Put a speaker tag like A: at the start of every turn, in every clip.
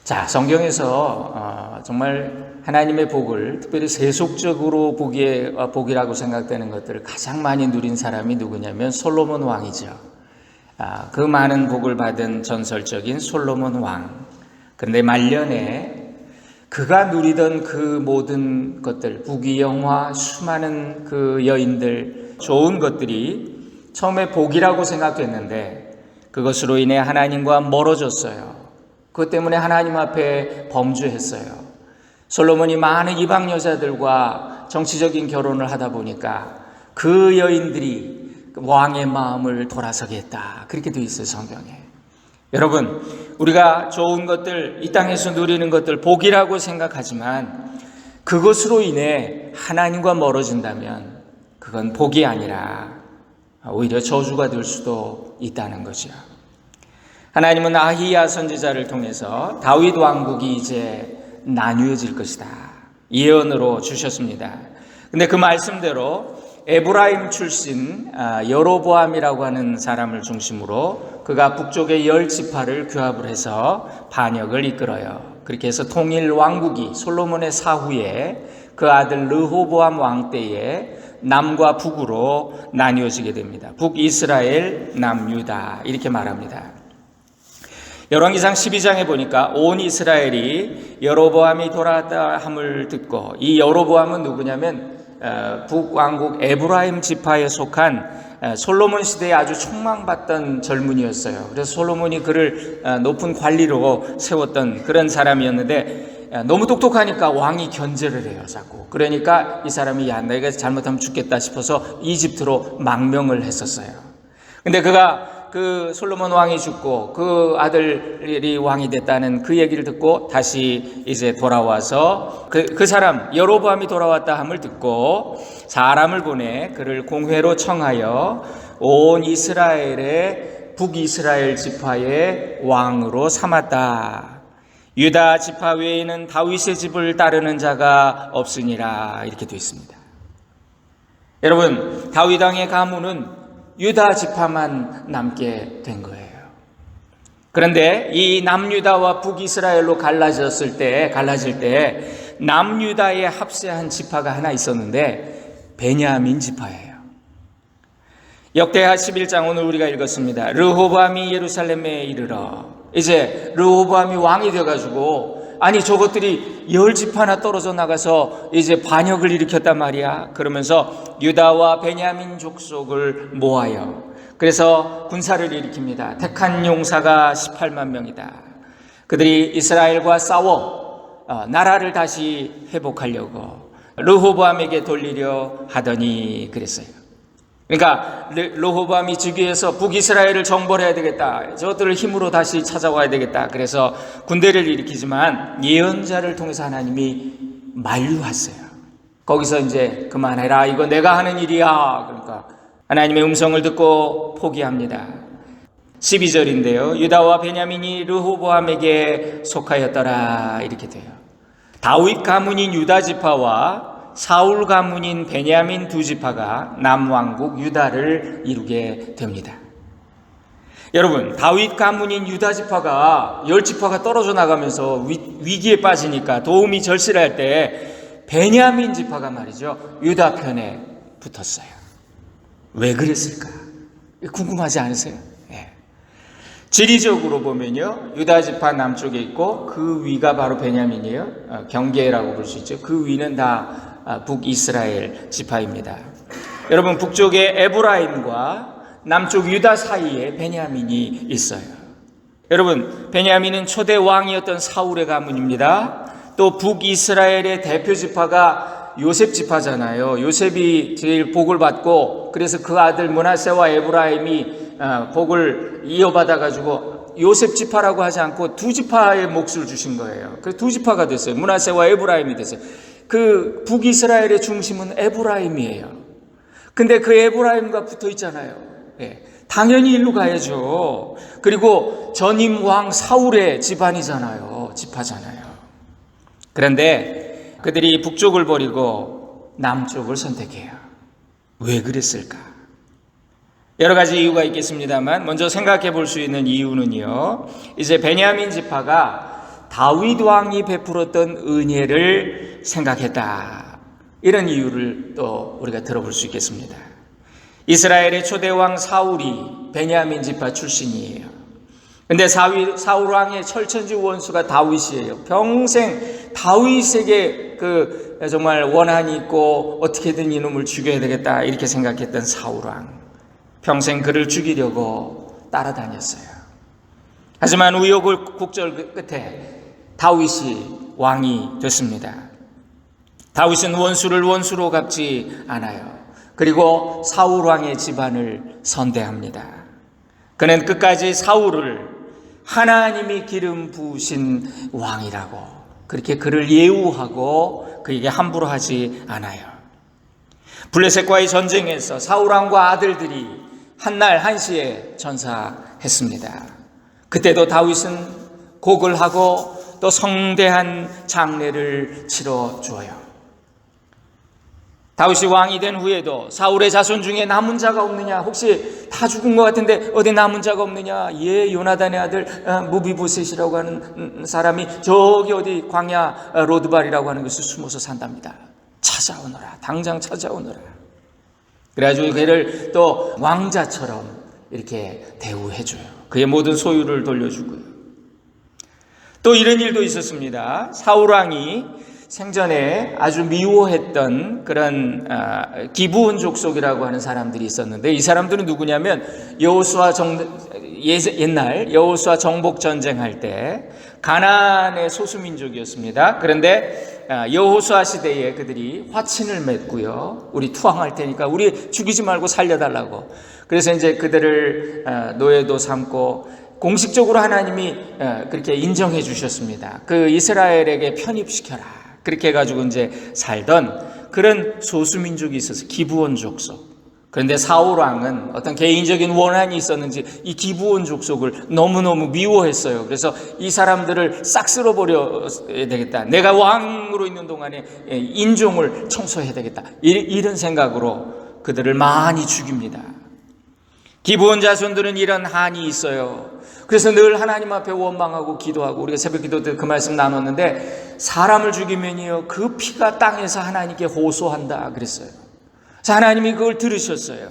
A: 자, 성경에서 정말 하나님의 복을 특별히 세속적으로 복이라고 생각되는 것들을 가장 많이 누린 사람이 누구냐면 솔로몬 왕이죠. 그 많은 복을 받은 전설적인 솔로몬 왕. 그런데 말년에 그가 누리던 그 모든 것들, 부귀영화, 수많은 그 여인들, 좋은 것들이 처음에 복이라고 생각됐는데 그것으로 인해 하나님과 멀어졌어요. 그것 때문에 하나님 앞에 범죄했어요. 솔로몬이 많은 이방 여자들과 정치적인 결혼을 하다 보니까 그 여인들이 왕의 마음을 돌아서게 했다. 그렇게 되어 있어요, 성경에. 여러분, 우리가 좋은 것들, 이 땅에서 누리는 것들 복이라고 생각하지만 그것으로 인해 하나님과 멀어진다면 그건 복이 아니라 오히려 저주가 될 수도 있다는 거죠. 하나님은 아히야 선지자를 통해서 다윗 왕국이 이제 나뉘어질 것이다 예언으로 주셨습니다. 근데 그 말씀대로 에브라임 출신 여로보암이라고 하는 사람을 중심으로 그가 북쪽의 10지파를 규합을 해서 반역을 이끌어요. 그렇게 해서 통일 왕국이 솔로몬의 사후에 그 아들 르호보암 왕 때에 남과 북으로 나뉘어지게 됩니다. 북이스라엘, 남유다 이렇게 말합니다. 열왕기상 12장에 보니까 온 이스라엘이 여로보암이 돌아왔다 함을 듣고, 이 여로보암은 누구냐면 북왕국 에브라임 지파에 속한 솔로몬 시대에 아주 촉망받던 젊은이였어요. 그래서 솔로몬이 그를 높은 관리로 세웠던 그런 사람이었는데 너무 똑똑하니까 왕이 견제를 해요, 자꾸. 그러니까 이 사람이 야, 내가 잘못하면 죽겠다 싶어서 이집트로 망명을 했었어요. 근데 그가 그 솔로몬 왕이 죽고 그 아들이 왕이 됐다는 그 얘기를 듣고 다시 이제 돌아와서 그 사람 여로보암이 돌아왔다 함을 듣고 사람을 보내 그를 공회로 청하여 온 이스라엘의 북이스라엘 지파의 왕으로 삼았다. 유다 지파 외에는 다윗의 집을 따르는 자가 없으니라 이렇게 되어 있습니다. 여러분, 다윗 왕의 가문은 유다 지파만 남게 된 거예요. 그런데 이 남유다와 북이스라엘로 갈라질 때 남유다에 합세한 지파가 하나 있었는데 베냐민 지파예요. 역대하 11장 오늘 우리가 읽었습니다. 르호보암이 예루살렘에 이르러, 이제 르호보암이 왕이 되어가지고 아니 저것들이 10지파나 떨어져 나가서 이제 반역을 일으켰단 말이야. 그러면서 유다와 베냐민 족속을 모아요. 그래서 군사를 일으킵니다. 택한 용사가 18만 명이다. 그들이 이스라엘과 싸워 나라를 다시 회복하려고 르호보암에게 돌리려 하더니 그랬어요. 그러니까 르호보암이 즉위해서 북이스라엘을 정벌해야 되겠다. 저들을 힘으로 다시 찾아와야 되겠다. 그래서 군대를 일으키지만 예언자를 통해서 하나님이 만류하세요. 거기서 이제 그만해라. 이거 내가 하는 일이야. 그러니까 하나님의 음성을 듣고 포기합니다. 12절인데요. 유다와 베냐민이 르호보암에게 속하였더라. 이렇게 돼요. 다윗 가문인 유다 지파와 사울 가문인 베냐민 두 지파가 남왕국 유다를 이루게 됩니다. 여러분, 다윗 가문인 유다 지파가 10지파가 떨어져 나가면서 위기에 빠지니까 도움이 절실할 때 베냐민 지파가 말이죠, 유다 편에 붙었어요. 왜 그랬을까? 궁금하지 않으세요? 네. 지리적으로 보면요, 유다 지파 남쪽에 있고 그 위가 바로 베냐민이에요. 경계라고 볼 수 있죠. 그 위는 다 북이스라엘 지파입니다. 여러분, 북쪽의 에브라임과 남쪽 유다 사이에 베냐민이 있어요. 여러분, 베냐민은 초대 왕이었던 사울의 가문입니다. 또 북이스라엘의 대표 지파가 요셉 지파잖아요. 요셉이 제일 복을 받고 그래서 그 아들 므낫세와 에브라임이 복을 이어받아가지고 요셉 지파라고 하지 않고 두 지파의 몫을 주신 거예요. 그래서 두 지파가 됐어요. 므낫세와 에브라임이 됐어요. 그 북이스라엘의 중심은 에브라임이에요. 근데 그 에브라임과 붙어 있잖아요. 네. 당연히 일로 가야죠. 그리고 전임 왕 사울의 집안이잖아요. 지파잖아요. 그런데 그들이 북쪽을 버리고 남쪽을 선택해요. 왜 그랬을까? 여러 가지 이유가 있겠습니다만 먼저 생각해 볼 수 있는 이유는요, 이제 베냐민 지파가 다윗 왕이 베풀었던 은혜를 생각했다. 이런 이유를 또 우리가 들어볼 수 있겠습니다. 이스라엘의 초대 왕 사울이 베냐민 지파 출신이에요. 근데 사울 왕의 철천지 원수가 다윗이에요. 평생 다윗에게 정말 원한이 있고 어떻게든 이놈을 죽여야 되겠다 이렇게 생각했던 사울 왕. 평생 그를 죽이려고 따라다녔어요. 하지만 우여곡절 끝에 다윗이 왕이 됐습니다. 다윗은 원수를 원수로 갚지 않아요. 그리고 사울 왕의 집안을 선대합니다. 그는 끝까지 사울을 하나님이 기름 부으신 왕이라고 그렇게 그를 예우하고 그에게 함부로 하지 않아요. 블레셋과의 전쟁에서 사울 왕과 아들들이 한날 한시에 전사했습니다. 그때도 다윗은 곡을 하고 또 성대한 장례를 치러줘요. 다윗이 왕이 된 후에도 사울의 자손 중에 남은 자가 없느냐? 혹시 다 죽은 것 같은데 어디 남은 자가 없느냐? 예, 요나단의 아들 무비보셋이라고 하는 사람이 저기 어디 광야 로드발이라고 하는 것을 숨어서 산답니다. 찾아오너라. 당장 찾아오너라. 그래가지고 그를 또 왕자처럼 이렇게 대우해줘요. 그의 모든 소유를 돌려주고요. 또 이런 일도 있었습니다. 사울 왕이 생전에 아주 미워했던 그런 기브온 족속이라고 하는 사람들이 있었는데 이 사람들은 누구냐면 옛날 여호수아 정복 전쟁할 때 가나안의 소수민족이었습니다. 그런데 여호수아 시대에 그들이 화친을 맺고요. 우리 투항할 테니까 우리 죽이지 말고 살려달라고. 그래서 이제 그들을 노예도 삼고 공식적으로 하나님이 그렇게 인정해 주셨습니다. 그 이스라엘에게 편입시켜라. 그렇게 해가지고 이제 살던 그런 소수민족이 있어서 기브온 족속. 그런데 사울 왕은 어떤 개인적인 원한이 있었는지 이 기브온 족속을 너무너무 미워했어요. 그래서 이 사람들을 싹 쓸어버려야 되겠다. 내가 왕으로 있는 동안에 인종을 청소해야 되겠다. 이런 생각으로 그들을 많이 죽입니다. 기브온 자손들은 이런 한이 있어요. 그래서 늘 하나님 앞에 원망하고 기도하고 우리가 새벽 기도 때 그 말씀 나눴는데 사람을 죽이면요 그 피가 땅에서 하나님께 호소한다 그랬어요. 그래서 하나님이 그걸 들으셨어요.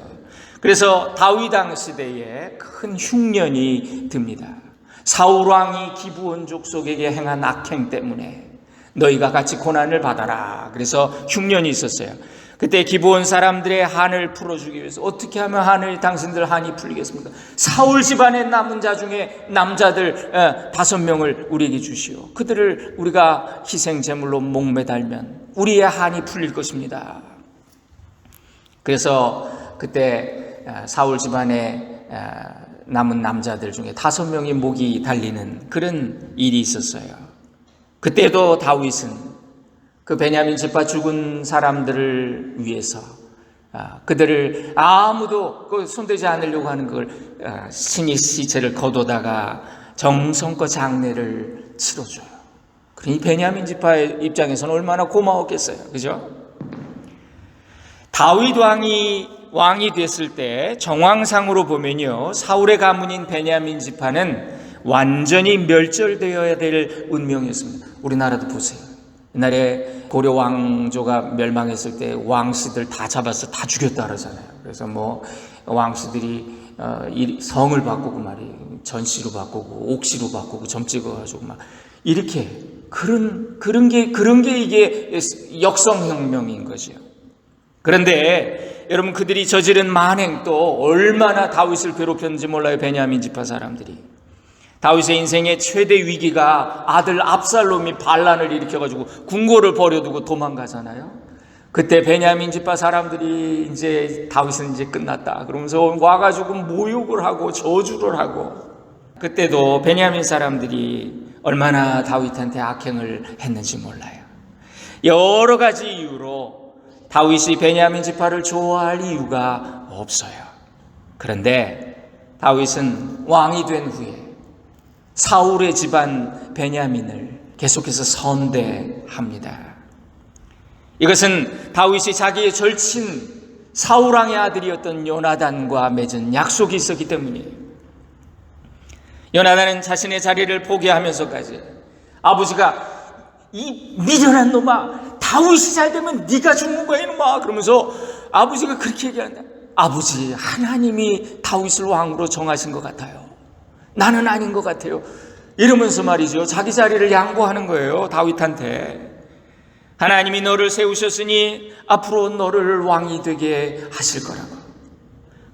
A: 그래서 다윗 왕 시대에 큰 흉년이 듭니다. 사울 왕이 기브온 족속에게 행한 악행 때문에 너희가 같이 고난을 받아라. 그래서 흉년이 있었어요. 그때 기브온 사람들의 한을 풀어주기 위해서 어떻게 하면 당신들 한이 풀리겠습니까? 사울 집안의 남은 자 중에 남자들 5명을 우리에게 주시오. 그들을 우리가 희생 제물로 목매달면 우리의 한이 풀릴 것입니다. 그래서 그때 사울 집안의 남은 남자들 중에 5명이 목이 달리는 그런 일이 있었어요. 그때도 다윗은 그 베냐민 지파 죽은 사람들을 위해서 그들을 아무도 손대지 않으려고 하는 걸 신이 시체를 거둬다가 정성껏 장례를 치러줘요. 그러니 베냐민 지파의 입장에서는 얼마나 고마웠겠어요. 그죠? 다윗 왕이 됐을 때 정황상으로 보면요 사울의 가문인 베냐민 지파는 완전히 멸절되어야 될 운명이었습니다. 우리나라도 보세요. 옛날에 고려 왕조가 멸망했을 때 왕씨들 다 잡아서 다 죽였다 그러잖아요. 그래서 왕씨들이 성을 바꾸고 말이에요. 전씨로 바꾸고 옥씨로 바꾸고 점 찍어가지고 막 이렇게 그런 게 이게 역성혁명인 거죠. 그런데 여러분 그들이 저지른 만행도 얼마나 다윗을 괴롭혔는지 몰라요. 베냐민 지파 사람들이. 다윗의 인생의 최대 위기가 아들 압살롬이 반란을 일으켜가지고 궁궐을 버려두고 도망가잖아요. 그때 베냐민 지파 사람들이 이제 다윗은 이제 끝났다 그러면서 와가지고 모욕을 하고 저주를 하고 그때도 베냐민 사람들이 얼마나 다윗한테 악행을 했는지 몰라요. 여러 가지 이유로 다윗이 베냐민 지파를 좋아할 이유가 없어요. 그런데 다윗은 왕이 된 후에 사울의 집안 베냐민을 계속해서 선대합니다. 이것은 다윗이 자기의 절친 사울 왕의 아들이었던 요나단과 맺은 약속이 있었기 때문이에요. 요나단은 자신의 자리를 포기하면서까지 아버지가 이 미련한 놈아, 다윗이 잘 되면 네가 죽는 거야 이놈아, 그러면서 아버지가 그렇게 얘기한다. 아버지, 하나님이 다윗을 왕으로 정하신 것 같아요. 나는 아닌 것 같아요. 이러면서 말이죠, 자기 자리를 양보하는 거예요. 다윗한테. 하나님이 너를 세우셨으니 앞으로 너를 왕이 되게 하실 거라고.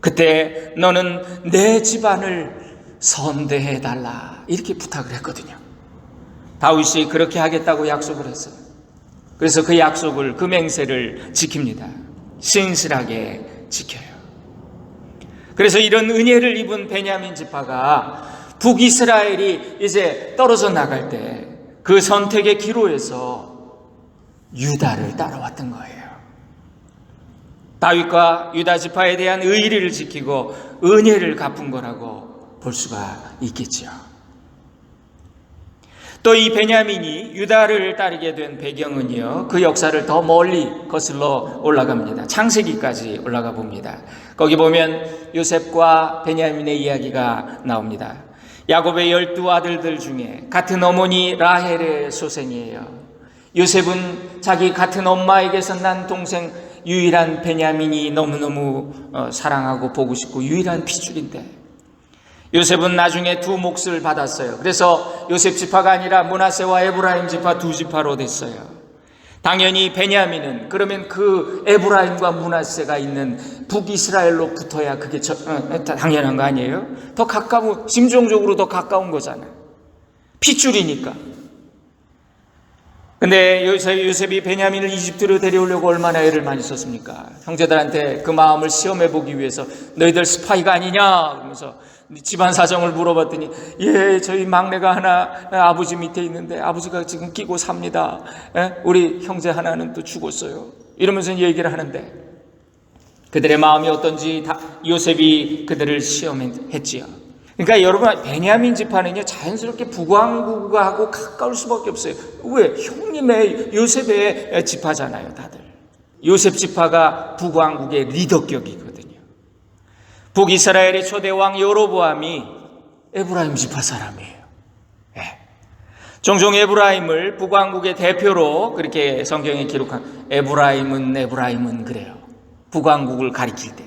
A: 그때 너는 내 집안을 선대해 달라, 이렇게 부탁을 했거든요. 다윗이 그렇게 하겠다고 약속을 했어요. 그래서 그 약속을, 그 맹세를 지킵니다. 신실하게 지켜요. 그래서 이런 은혜를 입은 베냐민 지파가 북이스라엘이 이제 떨어져 나갈 때 그 선택의 기로에서 유다를 따라왔던 거예요. 다윗과 유다 지파에 대한 의리를 지키고 은혜를 갚은 거라고 볼 수가 있겠죠. 또 이 베냐민이 유다를 따르게 된 배경은요, 그 역사를 더 멀리 거슬러 올라갑니다. 창세기까지 올라가 봅니다. 거기 보면 요셉과 베냐민의 이야기가 나옵니다. 야곱의 12아들들 중에 같은 어머니 라헬의 소생이에요. 요셉은 자기 같은 엄마에게서 난 동생 유일한 베냐민이 너무너무 사랑하고 보고 싶고 유일한 핏줄인데, 요셉은 나중에 두 몫을 받았어요. 그래서 요셉 지파가 아니라 므낫세와 에브라임 지파 두 지파로 됐어요. 당연히 베냐민은 그러면 그 에브라임과 므낫세가 있는 북이스라엘로 붙어야 그게 당연한 거 아니에요? 더 가까운, 심정적으로 더 가까운 거잖아요. 핏줄이니까. 근데 요셉이 베냐민을 이집트로 데려오려고 얼마나 애를 많이 썼습니까? 형제들한테 그 마음을 시험해 보기 위해서 너희들 스파이가 아니냐 그러면서 집안 사정을 물어봤더니, 예, 저희 막내가 하나 아버지 밑에 있는데 아버지가 지금 끼고 삽니다. 우리 형제 하나는 또 죽었어요. 이러면서 얘기를 하는데, 그들의 마음이 어떤지 요셉이 그들을 시험했지요. 그러니까 여러분, 베냐민 지파는요 자연스럽게 북왕국하고 가까울 수밖에 없어요. 왜? 형님의 요셉의 지파잖아요. 다들 요셉 지파가 북왕국의 리더격이거든요. 북이스라엘의 초대왕 여로보암이 에브라임 지파 사람이에요. 네. 종종 에브라임을 북왕국의 대표로 그렇게 성경에 기록한, 에브라임은 그래요. 북왕국을 가리킬 때.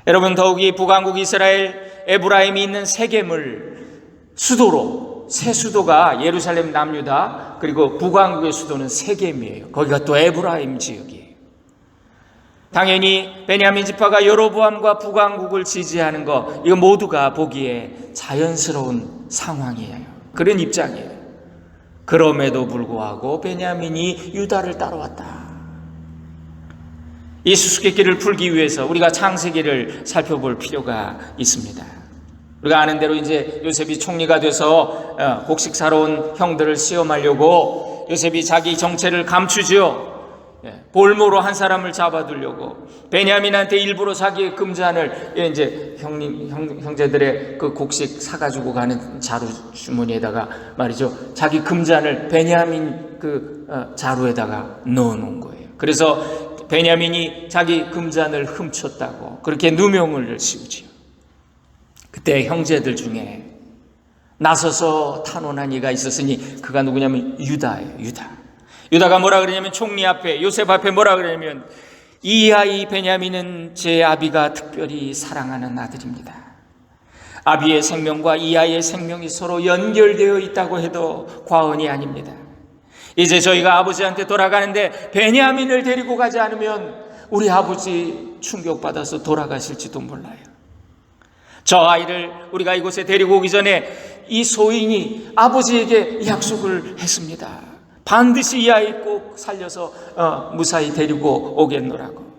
A: 여러분, 더욱이 북왕국 이스라엘 에브라임이 있는 세겜을 수도로, 새 수도가 예루살렘 남유다, 그리고 북왕국의 수도는 세겜이에요. 거기가 또 에브라임 지역이에요. 당연히 베냐민 지파가 여로보암과 북왕국을 지지하는 거, 이거 모두가 보기에 자연스러운 상황이에요. 그런 입장이에요. 그럼에도 불구하고 베냐민이 유다를 따라왔다. 이 수수께끼를 풀기 위해서 우리가 창세기를 살펴볼 필요가 있습니다. 우리가 아는 대로 이제 요셉이 총리가 돼서 곡식 사러 온 형들을 시험하려고 요셉이 자기 정체를 감추지요. 볼모로 한 사람을 잡아두려고 베냐민한테 일부러 자기의 금잔을, 이제 형제들의 그 곡식 사가지고 가는 자루 주머니에다가 말이죠, 자기 금잔을 베냐민 그 자루에다가 넣어놓은 거예요. 그래서 베냐민이 자기 금잔을 훔쳤다고 그렇게 누명을 씌우지요. 그때 형제들 중에 나서서 탄원한 이가 있었으니 그가 누구냐면 유다예요. 유다가 뭐라 그러냐면, 총리 앞에, 요셉 앞에 뭐라 그러냐면, 이 아이 베냐민은 제 아비가 특별히 사랑하는 아들입니다. 아비의 생명과 이 아이의 생명이 서로 연결되어 있다고 해도 과언이 아닙니다. 이제 저희가 아버지한테 돌아가는데 베냐민을 데리고 가지 않으면 우리 아버지 충격받아서 돌아가실지도 몰라요. 저 아이를 우리가 이곳에 데리고 오기 전에 이 소인이 아버지에게 약속을 했습니다. 반드시 이 아이 꼭 살려서 무사히 데리고 오겠노라고.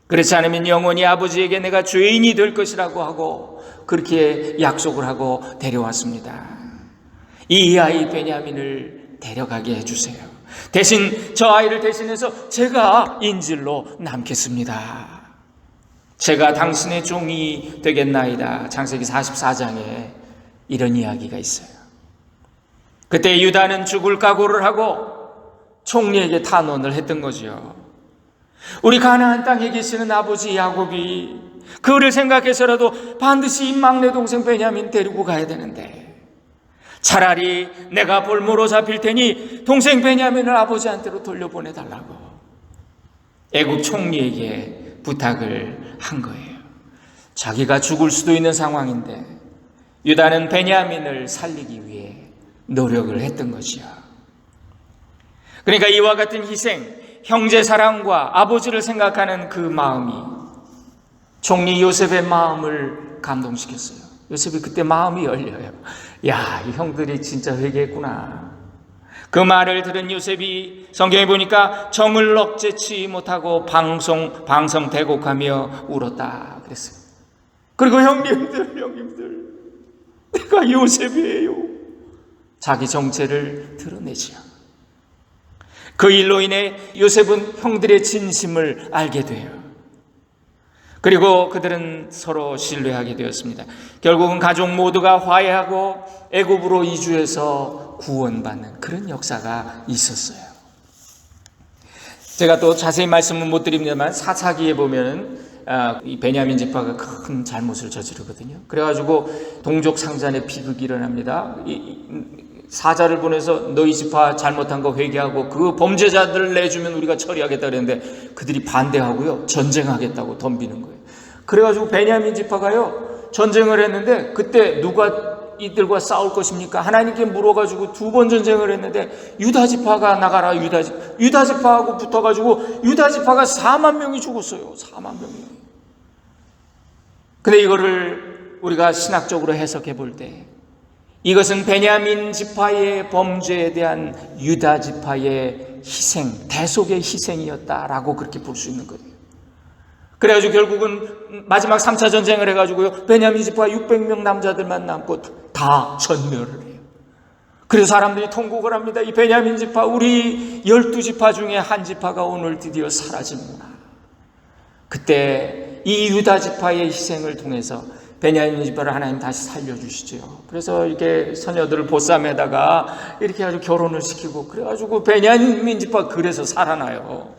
A: 그렇지 않으면 영원히 아버지에게 내가 죄인이 될 것이라고 하고 그렇게 약속을 하고 데려왔습니다. 이 아이 베냐민을 데려가게 해주세요. 대신 저 아이를 대신해서 제가 인질로 남겠습니다. 제가 당신의 종이 되겠나이다. 창세기 44장에 이런 이야기가 있어요. 그때 유다는 죽을 각오를 하고 총리에게 탄원을 했던 거죠. 우리 가나안 땅에 계시는 아버지 야곱이 그를 생각해서라도 반드시 이 막내 동생 베냐민 데리고 가야 되는데 차라리 내가 볼모로 잡힐 테니 동생 베냐민을 아버지한테로 돌려보내달라고 애굽 총리에게 부탁을 한 거예요. 자기가 죽을 수도 있는 상황인데 유다는 베냐민을 살리기 위해 노력을 했던 것이요. 그러니까 이와 같은 희생, 형제 사랑과 아버지를 생각하는 그 마음이 총리 요셉의 마음을 감동시켰어요. 요셉이 그때 마음이 열려요. 야, 이 형들이 진짜 회개했구나. 그 말을 들은 요셉이 성경에 보니까 정을 억제치 못하고 방성대곡하며 울었다 그랬어요. 그리고 형님들, 내가 요셉이에요. 자기 정체를 드러내지요. 그 일로 인해 요셉은 형들의 진심을 알게 돼요. 그리고 그들은 서로 신뢰하게 되었습니다. 결국은 가족 모두가 화해하고 애굽으로 이주해서 구원받는 그런 역사가 있었어요. 제가 또 자세히 말씀은 못 드립니다만 사사기에 보면은 이 베냐민 지파가 큰 잘못을 저지르거든요. 그래가지고 동족 상잔의 비극이 일어납니다. 사자를 보내서 너희 지파 잘못한 거 회개하고 그 범죄자들을 내주면 우리가 처리하겠다 그랬는데 그들이 반대하고요, 전쟁하겠다고 덤비는 거예요. 그래가지고 베냐민 지파가요 전쟁을 했는데 그때 누가 이들과 싸울 것입니까? 하나님께 물어가지고 2번 전쟁을 했는데 유다 지파가 나가라. 유다 지파하고 붙어가지고 유다 지파가 4만 명이 죽었어요. 4만 명이. 근데 이거를 우리가 신학적으로 해석해 볼 때 이것은 베냐민 지파의 범죄에 대한 유다 지파의 희생, 대속의 희생이었다라고 그렇게 볼 수 있는 거예요. 그래가지고 결국은 마지막 3차 전쟁을 해가지고요, 베냐민 지파 600명 남자들만 남고 다 전멸을 해요. 그래서 사람들이 통곡을 합니다. 이 베냐민 지파, 우리 12지파 중에 한 지파가 오늘 드디어 사라지는구나. 그때 이 유다 지파의 희생을 통해서 베냐민 지파를 하나님 다시 살려주시죠. 그래서 이렇게 처녀들을 보쌈에다가 이렇게 아주 결혼을 시키고 그래가지고 베냐민 지파 그래서 살아나요.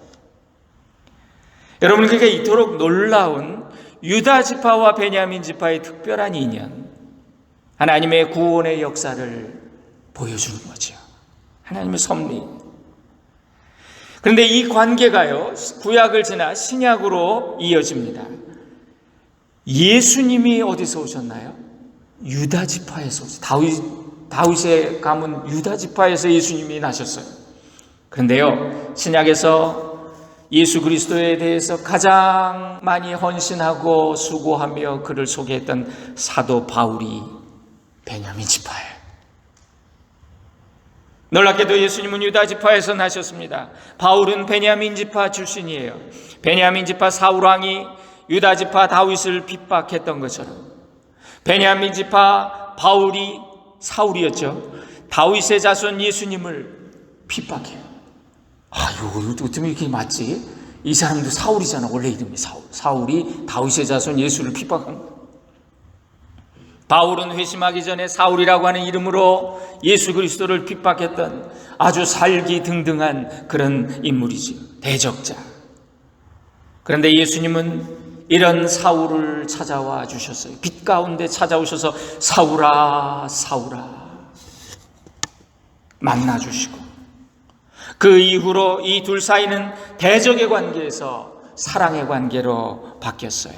A: 여러분, 그게 이토록 놀라운 유다 지파와 베냐민 지파의 특별한 인연, 하나님의 구원의 역사를 보여주는 거죠. 하나님의 섭리. 그런데 이 관계가요, 구약을 지나 신약으로 이어집니다. 예수님이 어디서 오셨나요? 유다 지파에서 오셨어요. 다윗의 가문 유다 지파에서 예수님이 나셨어요. 그런데요, 신약에서 예수 그리스도에 대해서 가장 많이 헌신하고 수고하며 그를 소개했던 사도 바울이 베냐민 지파예요. 놀랍게도 예수님은 유다 지파에서 나셨습니다. 바울은 베냐민 지파 출신이에요. 베냐민 지파 사울 왕이 유다 지파 다윗을 핍박했던 것처럼 베냐민 지파 바울이 사울이었죠. 다윗의 자손 예수님을 핍박해요. 이거 어떻게 이렇게 맞지? 이 사람도 사울이잖아. 원래 이름이 사울. 사울이 다윗의 자손 예수를 핍박한 거예요. 바울은 회심하기 전에 사울이라고 하는 이름으로 예수 그리스도를 핍박했던 아주 살기등등한 그런 인물이지요. 대적자. 그런데 예수님은 이런 사울을 찾아와 주셨어요. 빛 가운데 찾아오셔서 사울아, 사울아 만나 주시고, 그 이후로 이 둘 사이는 대적의 관계에서 사랑의 관계로 바뀌었어요.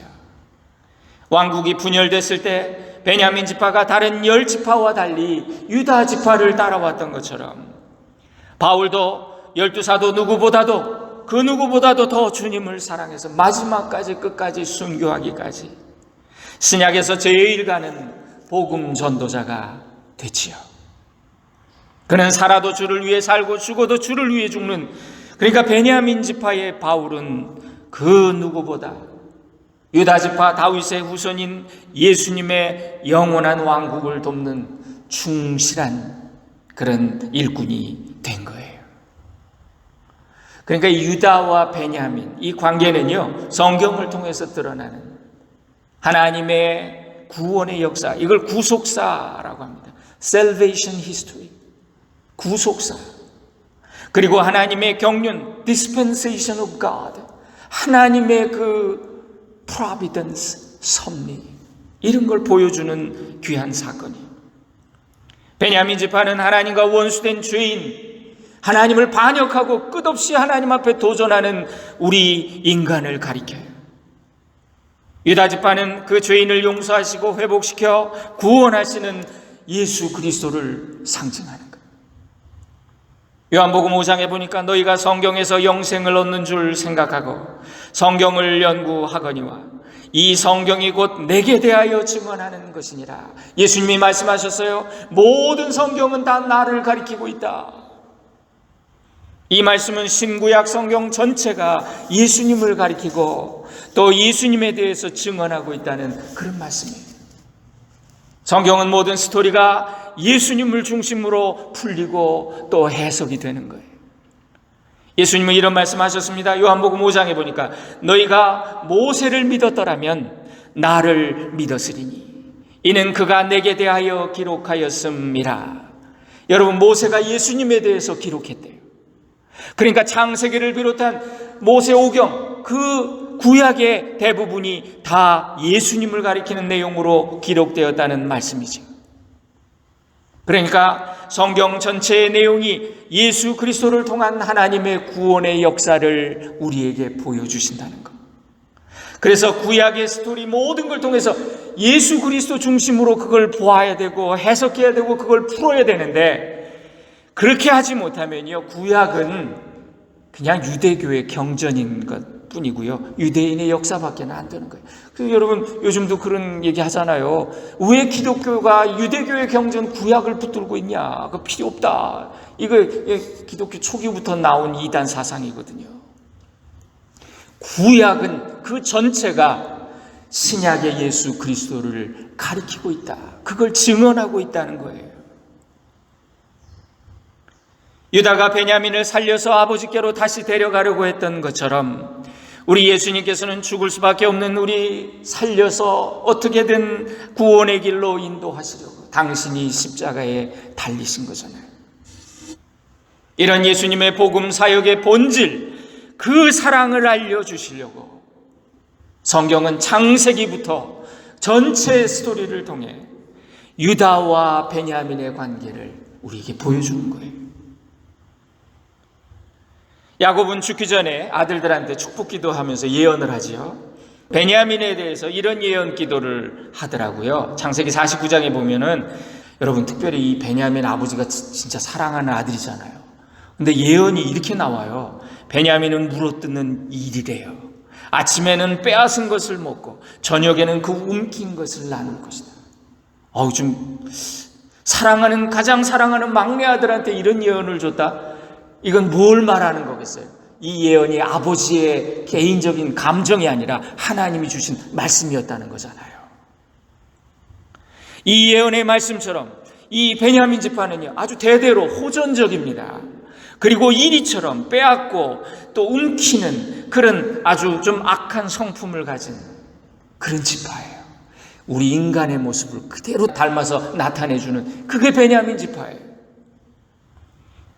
A: 왕국이 분열됐을 때 베냐민 지파가 다른 10지파와 달리 유다 지파를 따라왔던 것처럼 바울도 12사도 그 누구보다도 더 주님을 사랑해서 마지막까지 끝까지 순교하기까지 신약에서 제일 가는 복음 전도자가 됐지요. 그는 살아도 주를 위해 살고 죽어도 주를 위해 죽는, 그러니까 베냐민 지파의 바울은 그 누구보다 유다 지파 다윗의 후손인 예수님의 영원한 왕국을 돕는 충실한 그런 일꾼이 된 거예요. 그러니까 유다와 베냐민, 이 관계는요, 성경을 통해서 드러나는 하나님의 구원의 역사, 이걸 구속사라고 합니다. Salvation History, 구속사. 그리고 하나님의 경륜, Dispensation of God, 하나님의 그 Providence, 섭리, 이런 걸 보여주는 귀한 사건이. 베냐민 지파는 하나님과 원수된 죄인, 하나님을 반역하고 끝없이 하나님 앞에 도전하는 우리 인간을 가리켜요. 유다 지파는 그 죄인을 용서하시고 회복시켜 구원하시는 예수 그리스도를 상징하는 거예요. 요한복음 5장에 보니까 너희가 성경에서 영생을 얻는 줄 생각하고 성경을 연구하거니와 이 성경이 곧 내게 대하여 증언하는 것이니라. 예수님이 말씀하셨어요. 모든 성경은 다 나를 가리키고 있다. 이 말씀은 신구약 성경 전체가 예수님을 가리키고 또 예수님에 대해서 증언하고 있다는 그런 말씀이에요. 성경은 모든 스토리가 예수님을 중심으로 풀리고 또 해석이 되는 거예요. 예수님은 이런 말씀하셨습니다. 요한복음 5장에 보니까 너희가 모세를 믿었더라면 나를 믿었으리니 이는 그가 내게 대하여 기록하였음이라. 여러분, 모세가 예수님에 대해서 기록했대요. 그러니까 창세기를 비롯한 모세오경 그 구약의 대부분이 다 예수님을 가리키는 내용으로 기록되었다는 말씀이죠. 그러니까 성경 전체의 내용이 예수 그리스도를 통한 하나님의 구원의 역사를 우리에게 보여주신다는 것. 그래서 구약의 스토리 모든 걸 통해서 예수 그리스도 중심으로 그걸 보아야 되고 해석해야 되고 그걸 풀어야 되는데, 그렇게 하지 못하면요, 구약은 그냥 유대교의 경전인 것 뿐이고요, 유대인의 역사밖에는 안 되는 거예요. 그래서 여러분, 요즘도 그런 얘기 하잖아요. 왜 기독교가 유대교의 경전 구약을 붙들고 있냐? 그 필요 없다. 이거 기독교 초기부터 나온 이단 사상이거든요. 구약은 그 전체가 신약의 예수 그리스도를 가리키고 있다. 그걸 증언하고 있다는 거예요. 유다가 베냐민을 살려서 아버지께로 다시 데려가려고 했던 것처럼 우리 예수님께서는 죽을 수밖에 없는 우리 살려서 어떻게든 구원의 길로 인도하시려고 당신이 십자가에 달리신 거잖아요. 이런 예수님의 복음 사역의 본질, 그 사랑을 알려주시려고 성경은 창세기부터 전체 스토리를 통해 유다와 베냐민의 관계를 우리에게 보여주는 거예요. 야곱은 죽기 전에 아들들한테 축복 기도하면서 예언을 하지요. 베냐민에 대해서 이런 예언 기도를 하더라고요. 창세기 49장에 보면은, 여러분, 특별히 이 베냐민 아버지가 진짜 사랑하는 아들이잖아요. 근데 예언이 이렇게 나와요. 베냐민은 물어뜯는 일이래요. 아침에는 빼앗은 것을 먹고 저녁에는 그 움킨 것을 나눌 것이다. 좀 가장 사랑하는 막내 아들한테 이런 예언을 줬다? 이건 뭘 말하는 거겠어요? 이 예언이 아버지의 개인적인 감정이 아니라 하나님이 주신 말씀이었다는 거잖아요. 이 예언의 말씀처럼 이 베냐민 지파는요, 아주 대대로 호전적입니다. 그리고 이리처럼 빼앗고 또 움키는 그런 아주 좀 악한 성품을 가진 그런 지파예요. 우리 인간의 모습을 그대로 닮아서 나타내주는, 그게 베냐민 지파예요.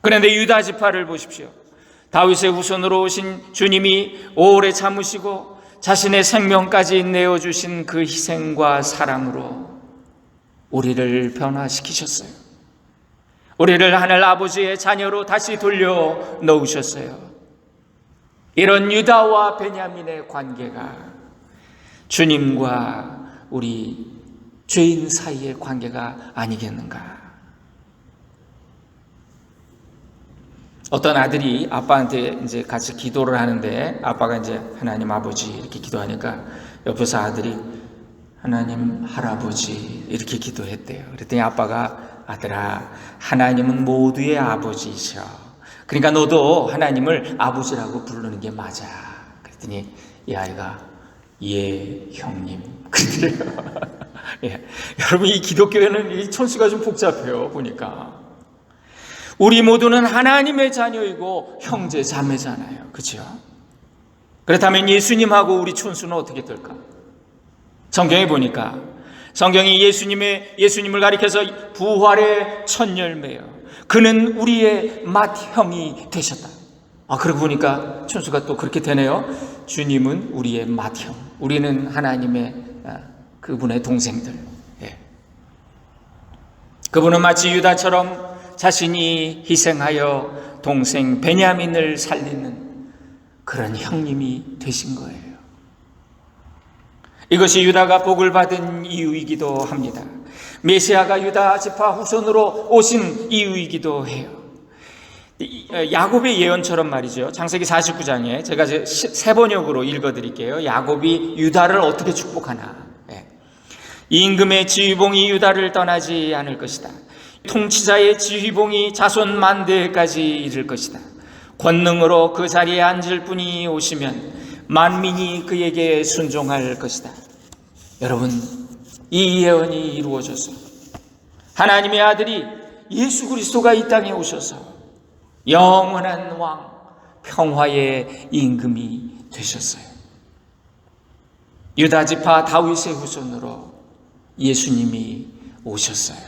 A: 그런데 유다 지파를 보십시오. 다윗의 후손으로 오신 주님이 오래 참으시고 자신의 생명까지 내어주신 그 희생과 사랑으로 우리를 변화시키셨어요. 우리를 하늘 아버지의 자녀로 다시 돌려 놓으셨어요. 이런 유다와 베냐민의 관계가 주님과 우리 죄인 사이의 관계가 아니겠는가? 어떤 아들이 아빠한테 이제 같이 기도를 하는데, 아빠가 이제 하나님 아버지 이렇게 기도하니까 옆에서 아들이 하나님 할아버지 이렇게 기도했대요. 그랬더니 아빠가, 아들아, 하나님은 모두의 아버지이셔. 그러니까 너도 하나님을 아버지라고 부르는 게 맞아. 그랬더니 이 아이가, 예, 형님. 그래요. 예. 여러분, 이 기독교에는 이 촌수가 좀 복잡해요, 보니까. 우리 모두는 하나님의 자녀이고 형제 자매잖아요. 그렇죠? 그렇다면 예수님하고 우리 촌수는 어떻게 될까? 성경에 보니까 성경이 예수님을 가리켜서 부활의 첫 열매요, 그는 우리의 맏형이 되셨다. 그러고 보니까 촌수가 또 그렇게 되네요. 주님은 우리의 맏형, 우리는 하나님의 그분의 동생들. 예. 그분은 마치 유다처럼 자신이 희생하여 동생 베냐민을 살리는 그런 형님이 되신 거예요. 이것이 유다가 복을 받은 이유이기도 합니다. 메시아가 유다 지파 후손으로 오신 이유이기도 해요. 야곱의 예언처럼 말이죠. 창세기 49장에 제가 세 번역으로 읽어드릴게요. 야곱이 유다를 어떻게 축복하나. 임금의 지휘봉이 유다를 떠나지 않을 것이다. 통치자의 지휘봉이 자손 만대까지 이를 것이다. 권능으로 그 자리에 앉을 분이 오시면 만민이 그에게 순종할 것이다. 여러분, 이 예언이 이루어져서 하나님의 아들이 예수 그리스도가 이 땅에 오셔서 영원한 왕, 평화의 임금이 되셨어요. 유다 지파 다윗의 후손으로 예수님이 오셨어요.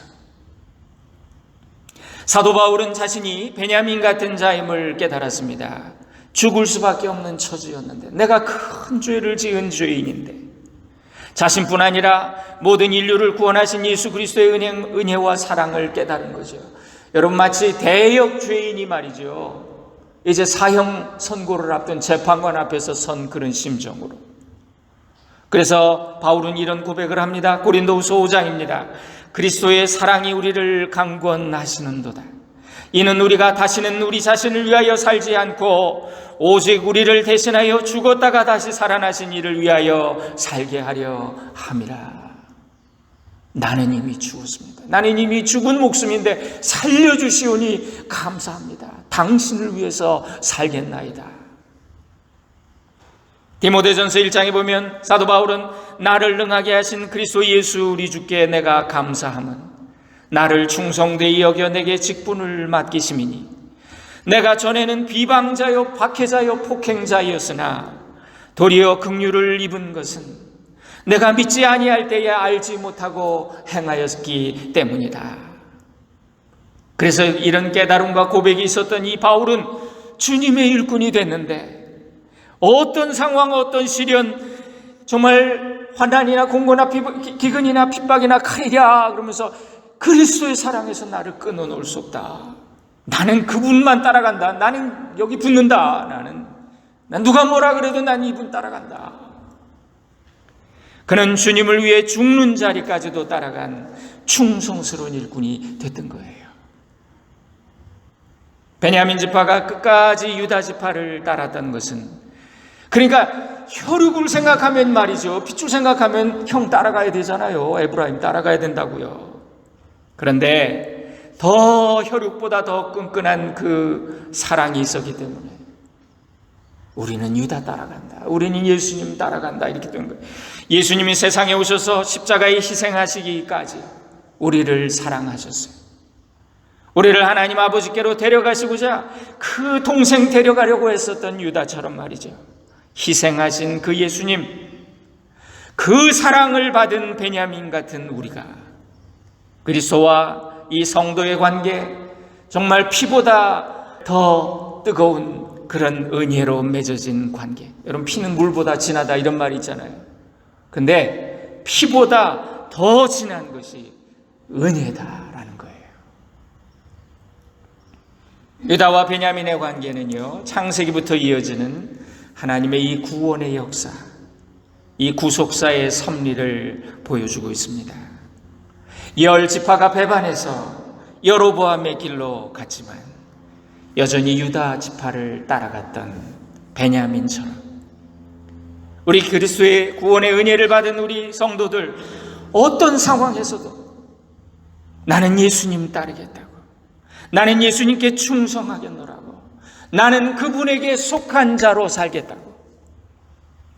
A: 사도 바울은 자신이 베냐민 같은 자임을 깨달았습니다. 죽을 수밖에 없는 처지였는데, 내가 큰 죄를 지은 죄인인데, 자신뿐 아니라 모든 인류를 구원하신 예수 그리스도의 은혜와 사랑을 깨달은 거죠. 여러분, 마치 대역 죄인이 말이죠, 이제 사형 선고를 앞둔 재판관 앞에서 선 그런 심정으로. 그래서 바울은 이런 고백을 합니다. 고린도후서 5장입니다. 그리스도의 사랑이 우리를 강권하시는도다. 이는 우리가 다시는 우리 자신을 위하여 살지 않고 오직 우리를 대신하여 죽었다가 다시 살아나신 이를 위하여 살게 하려 함이라. 나는 이미 죽었습니다. 나는 이미 죽은 목숨인데 살려주시오니 감사합니다. 당신을 위해서 살겠나이다. 디모데전서 1장에 보면 사도 바울은 나를 능하게 하신 그리스도 예수 우리 주께 내가 감사함은 나를 충성되이 여겨 내게 직분을 맡기심이니 내가 전에는 비방자요 박해자요 폭행자였으나 도리어 긍휼을 입은 것은 내가 믿지 아니할 때에 알지 못하고 행하였기 때문이다. 그래서 이런 깨달음과 고백이 있었던 이 바울은 주님의 일꾼이 됐는데, 어떤 상황, 어떤 시련, 정말 환난이나 공고나 기근이나 핍박이나 칼이랴 그러면서 그리스도의 사랑에서 나를 끊어놓을 수 없다. 나는 그분만 따라간다. 나는 여기 붙는다. 난 누가 뭐라 그래도 난 이분 따라간다. 그는 주님을 위해 죽는 자리까지도 따라간 충성스러운 일꾼이 됐던 거예요. 베냐민 지파가 끝까지 유다 지파를 따랐던 것은, 그러니까 혈육을 생각하면 말이죠, 핏줄 생각하면 형 따라가야 되잖아요. 에브라임 따라가야 된다고요. 그런데 더 혈육보다 더 끈끈한 그 사랑이 있었기 때문에 우리는 유다 따라간다, 우리는 예수님 따라간다, 이렇게 된 거예요. 예수님이 세상에 오셔서 십자가에 희생하시기까지 우리를 사랑하셨어요. 우리를 하나님 아버지께로 데려가시고자 그 동생 데려가려고 했었던 유다처럼 말이죠, 희생하신 그 예수님, 그 사랑을 받은 베냐민 같은 우리가 그리스도와 이 성도의 관계, 정말 피보다 더 뜨거운 그런 은혜로 맺어진 관계. 여러분, 피는 물보다 진하다 이런 말이 있잖아요. 근데 피보다 더 진한 것이 은혜다라는 거예요. 유다와 베냐민의 관계는요, 창세기부터 이어지는 하나님의 이 구원의 역사, 이 구속사의 섭리를 보여주고 있습니다. 열 지파가 배반해서 여로보암의 길로 갔지만 여전히 유다 지파를 따라갔던 베냐민처럼 우리 그리스도의 구원의 은혜를 받은 우리 성도들, 어떤 상황에서도 나는 예수님 따르겠다고, 나는 예수님께 충성하겠노라고, 나는 그분에게 속한 자로 살겠다고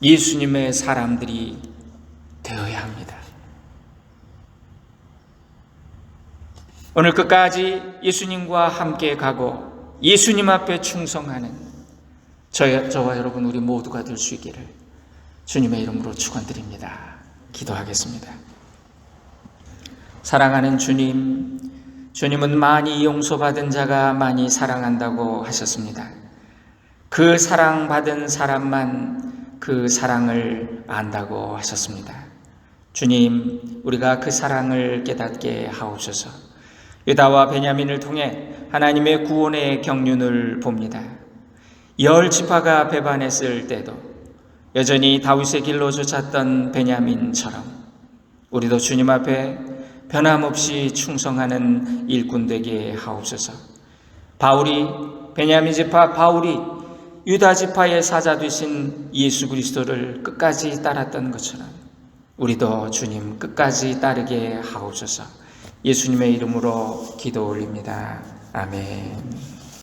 A: 예수님의 사람들이 되어야 합니다. 오늘 끝까지 예수님과 함께 가고 예수님 앞에 충성하는 저와 여러분, 우리 모두가 될 수 있기를 주님의 이름으로 축원드립니다. 기도하겠습니다. 사랑하는 주님, 주님은 많이 용서받은 자가 많이 사랑한다고 하셨습니다. 그 사랑받은 사람만 그 사랑을 안다고 하셨습니다. 주님, 우리가 그 사랑을 깨닫게 하옵소서. 유다와 베냐민을 통해 하나님의 구원의 경륜을 봅니다. 10지파가 배반했을 때도 여전히 다윗의 길로 쫓았던 베냐민처럼 우리도 주님 앞에 변함없이 충성하는 일꾼 되게 하옵소서. 바울이 베냐민 지파 바울이 유다 지파의 사자 되신 예수 그리스도를 끝까지 따랐던 것처럼 우리도 주님 끝까지 따르게 하옵소서. 예수님의 이름으로 기도 올립니다. 아멘.